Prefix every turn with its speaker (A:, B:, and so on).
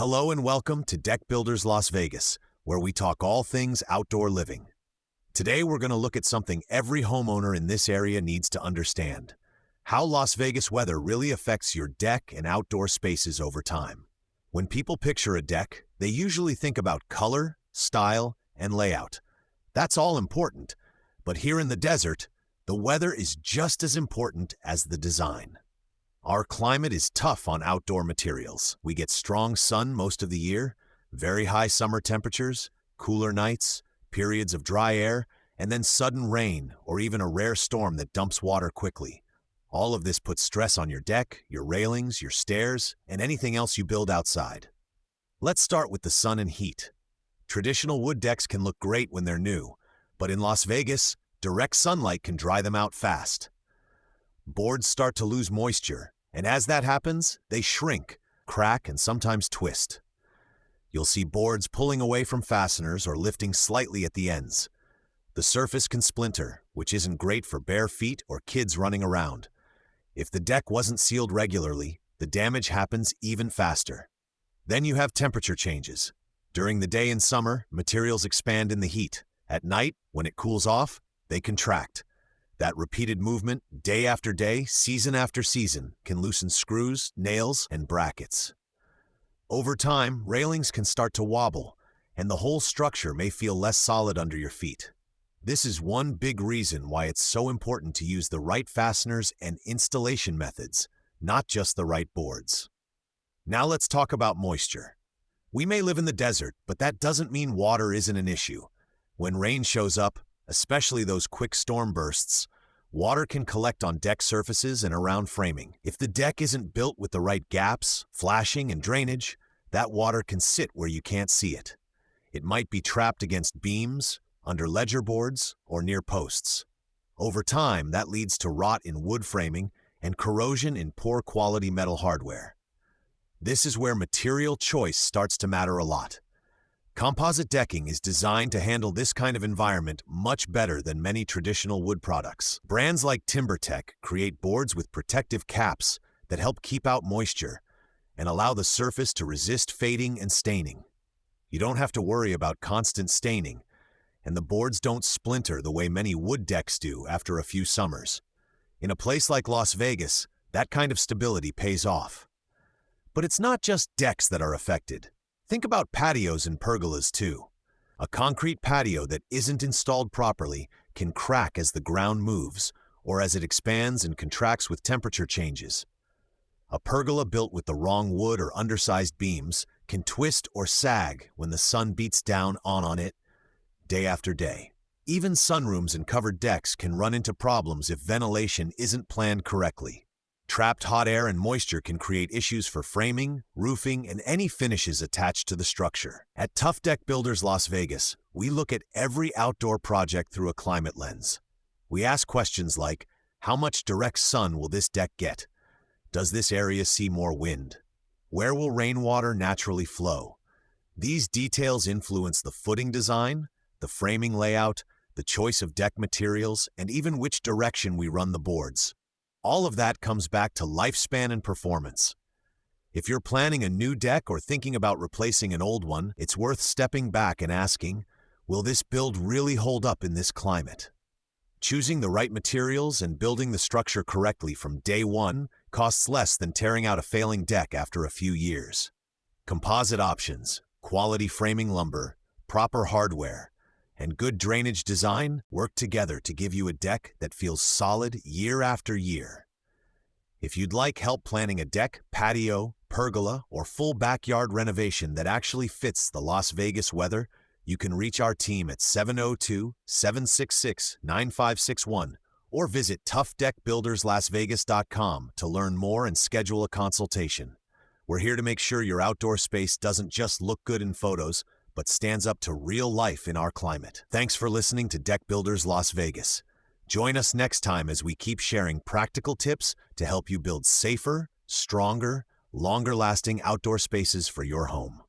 A: Hello and welcome to Deck Builders Las Vegas, where we talk all things outdoor living. Today we're going to look at something every homeowner in this area needs to understand: how Las Vegas weather really affects your deck and outdoor spaces over time. When people picture a deck, they usually think about color, style, and layout. That's all important, but here in the desert, the weather is just as important as the design. Our climate is tough on outdoor materials. We get strong sun most of the year, very high summer temperatures, cooler nights, periods of dry air, and then sudden rain or even a rare storm that dumps water quickly. All of this puts stress on your deck, your railings, your stairs, and anything else you build outside. Let's start with the sun and heat. Traditional wood decks can look great when they're new, but in Las Vegas, direct sunlight can dry them out fast. Boards start to lose moisture, and as that happens, they shrink, crack, and sometimes twist. You'll see boards pulling away from fasteners or lifting slightly at the ends. The surface can splinter, which isn't great for bare feet or kids running around. If the deck wasn't sealed regularly, the damage happens even faster. Then you have temperature changes. During the day in summer, materials expand in the heat. At night, when it cools off, they contract. That repeated movement, day after day, season after season, can loosen screws, nails, and brackets. Over time, railings can start to wobble, and the whole structure may feel less solid under your feet. This is one big reason why it's so important to use the right fasteners and installation methods, not just the right boards. Now let's talk about moisture. We may live in the desert, but that doesn't mean water isn't an issue. When rain shows up, especially those quick storm bursts, water can collect on deck surfaces and around framing. If the deck isn't built with the right gaps, flashing, and drainage, that water can sit where you can't see it. It might be trapped against beams, under ledger boards, or near posts. Over time, that leads to rot in wood framing and corrosion in poor quality metal hardware. This is where material choice starts to matter a lot. Composite decking is designed to handle this kind of environment much better than many traditional wood products. Brands like TimberTech create boards with protective caps that help keep out moisture and allow the surface to resist fading and staining. You don't have to worry about constant staining, and the boards don't splinter the way many wood decks do after a few summers. In a place like Las Vegas, that kind of stability pays off. But it's not just decks that are affected. Think about patios and pergolas too. A concrete patio that isn't installed properly can crack as the ground moves or as it expands and contracts with temperature changes. A pergola built with the wrong wood or undersized beams can twist or sag when the sun beats down on it day after day. Even sunrooms and covered decks can run into problems if ventilation isn't planned correctly. Trapped hot air and moisture can create issues for framing, roofing, and any finishes attached to the structure. At Tuff Deck Builders Las Vegas, we look at every outdoor project through a climate lens. We ask questions like, how much direct sun will this deck get? Does this area see more wind? Where will rainwater naturally flow? These details influence the footing design, the framing layout, the choice of deck materials, and even which direction we run the boards. All of that comes back to lifespan and performance. If you're planning a new deck or thinking about replacing an old one, it's worth stepping back and asking, will this build really hold up in this climate? Choosing the right materials and building the structure correctly from day one costs less than tearing out a failing deck after a few years. Composite options, quality framing lumber, proper hardware, and good drainage design work together to give you a deck that feels solid year after year. If you'd like help planning a deck, patio, pergola, or full backyard renovation that actually fits the Las Vegas weather, you can reach our team at 702-766-9561 or visit toughdeckbuilderslasvegas.com to learn more and schedule a consultation. We're here to make sure your outdoor space doesn't just look good in photos, but stands up to real life in our climate. Thanks for listening to Deck Builders Las Vegas. Join us next time as we keep sharing practical tips to help you build safer, stronger, longer-lasting outdoor spaces for your home.